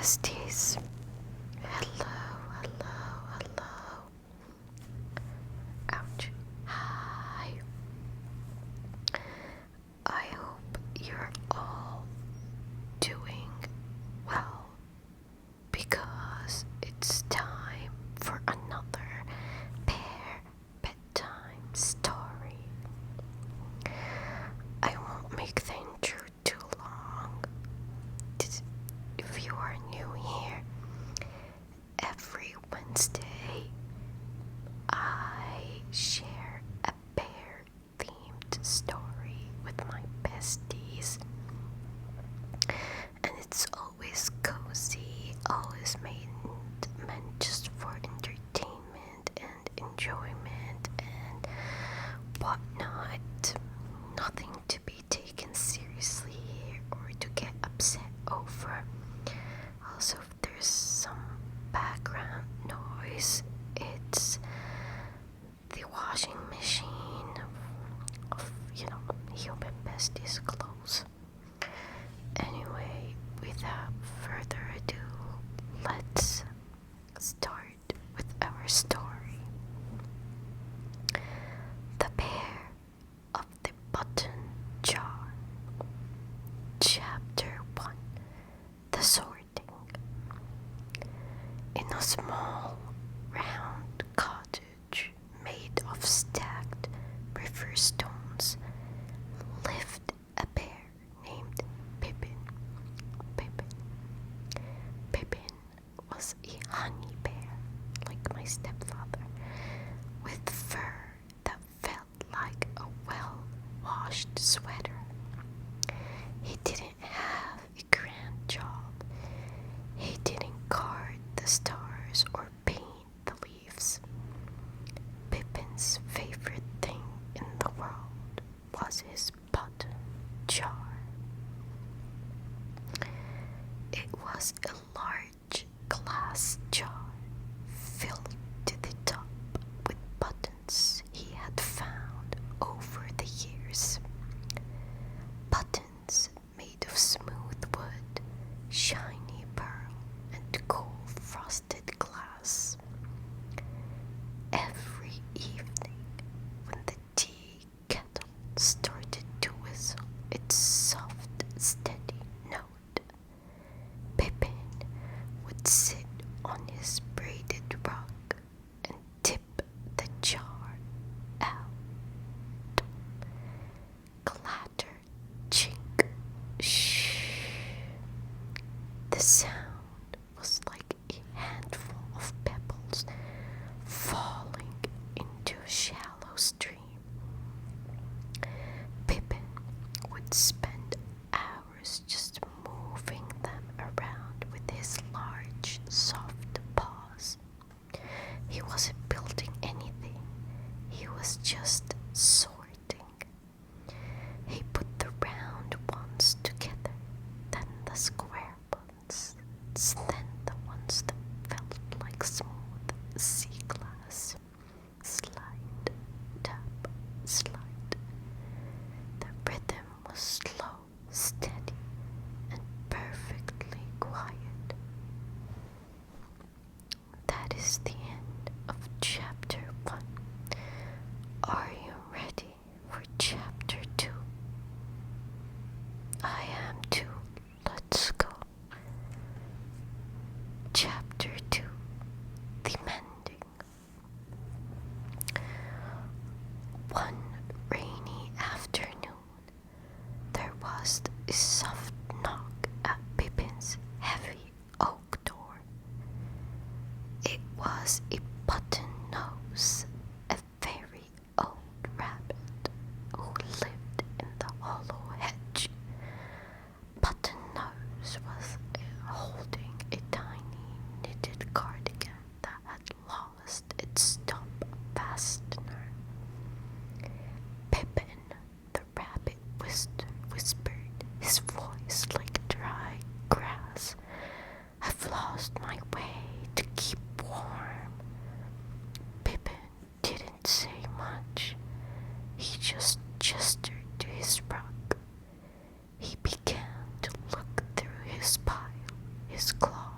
besties. Hello, hello, hello. Ouch. Hi. I hope you're all doing well because it's time for another pair bedtime story. I won't make the intro too long. If you are new here, every Wednesday I share a bear-themed story with my besties, and it's always cozy, always meant just for entertainment and enjoyment and whatnot. Nothing to be taken seriously here or to get upset over. Also, if there's some background noise, it's the washing machine of human besties' clothes. Anyway, without further ado, let's start with our story. The Bear of the Button Jar. Chapter 1. The Sorting. In a small, round cottage made of stacked river stones lived a bear named Pippin. Pippin was a honey bear, like my stepfather, with fur that felt like a well-washed sweater. He didn't have a grand job. He didn't guard the stars or paint the leaves. Pippin's favorite thing in the world was his button jar. It was a large glass jar filled to the top with buttons he had found over the years. Buttons made of smooth wood, shiny pearl, and cool frosted glass. Every evening, when the tea kettle started to whistle its soft, steady note, Pippin would sit on his braided rug and tip the jar out. Clatter, chink, shh. The sound was like a handful of pebbles falling into a shallow stream. Pippin would spend hours just moving them around with his large, soft paws. He wasn't building anything, he was just sorting. He put the round ones together, then the square ones, then the ones that felt like smooth sea glass. Slide, tap, slide. The rhythm was slow, steady, and perfectly quiet. That is the end of chapter 1. Are you ready for chapter 2? I am too. Let's go. Chapter 2. The Mending. One rainy afternoon, there was a soft knock at Pippin's heavy oak door. It was a button-nose, a very old rabbit who lived in the hollow hedge. Button-nose was holding a tiny knitted cardigan that had lost its top fastener. Pippin, the rabbit, whispered, his voice like dry grass. I've lost my way to keep warm. Pippin didn't say much. He just gestured to his rug. He began to look through his pile, his claw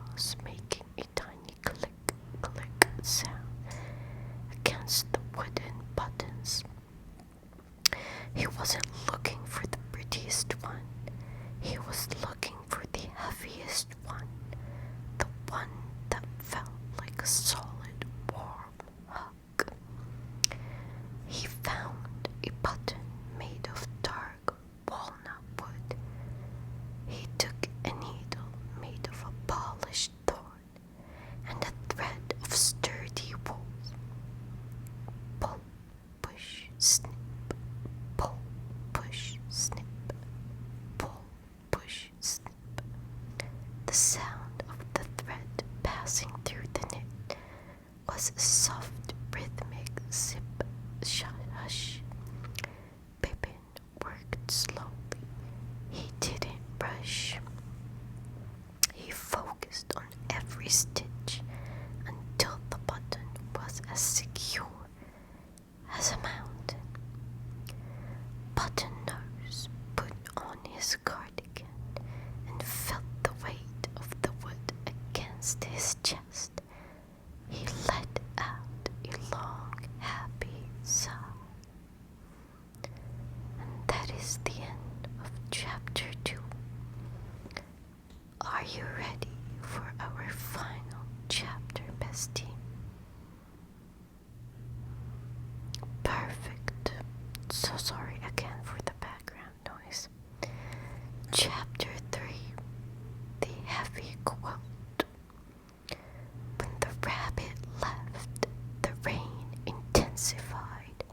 The sound of the thread passing through the knit was a soft, rhythmic zip, hush. Pippin worked slowly. He didn't rush. He focused on every stitch until the button was as secure as a mountain. Button Nose put on his cardigan and felt the weight of the wood against his chest. He let out a long, happy sigh. And that is the end of chapter 2. Are you ready for our final chapter, bestie? Perfect. So sorry again for the background noise. Chapter 3. The Heavy Quilt. When the rabbit left, the rain intensified,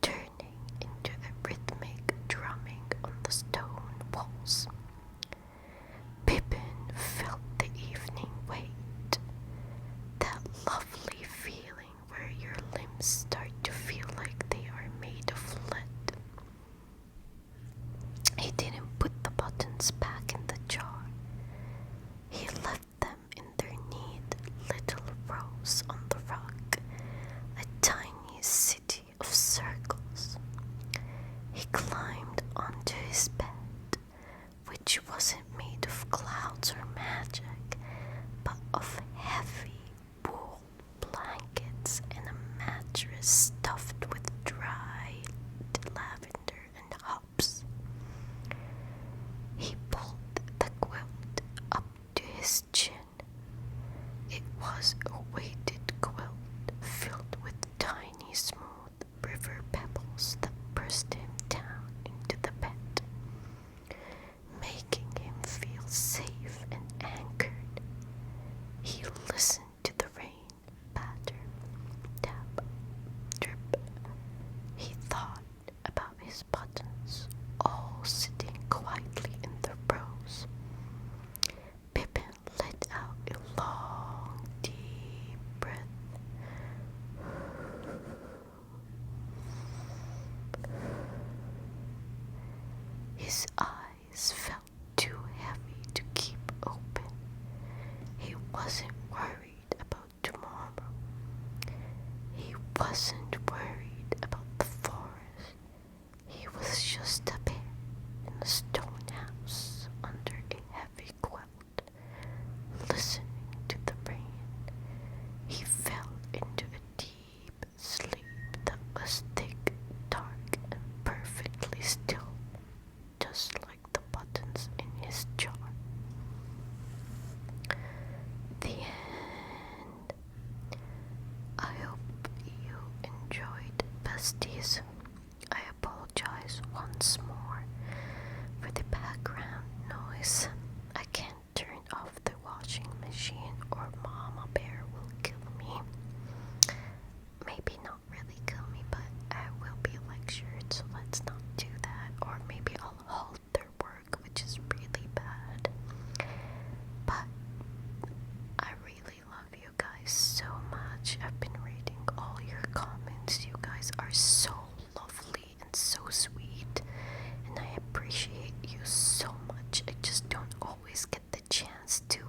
turning into a rhythmic drumming on the stone walls. Pippin felt the evening weight, that lovely feeling where your limbs start to feel like they are made of lead. He didn't put the buttons back in the jar. He left them in their neat little rows on the rug, a tiny city of circles. He climbed onto his bed, which wasn't made of clouds or magic, but of heavy wool blankets and a mattress stuffed with dried lavender and hops. He pulled the quilt up to his chin. It was a weighted quilt filled with tiny smooth river pebbles that pressed him down into the bed, making him feel safe and anchored. He listened to the rain patter, tap, drip. He thought about his buttons, all sitting quietly in the rows. Pippin let out a long, deep breath. His eyes felt too heavy to keep open. He wasn't worried about tomorrow. He wasn't worried about the forest. He was just a bear in a stone house under a heavy quilt, listening to the rain. He fell into a deep sleep that was thick, dark, and perfectly still, just like the buttons in his jar. The end. I hope you enjoyed, besties. I apologize once more for the background noise. I can't turn off the washing machine or Mama Bear will kill me. Maybe not really kill me, but I will be lectured, so let's not do that. Or maybe I'll halt their work, which is really bad. But I really love you guys so much. I've been reading all your comments. You guys are so lovely and so sweet, and I appreciate you so much. I just don't always get the chance to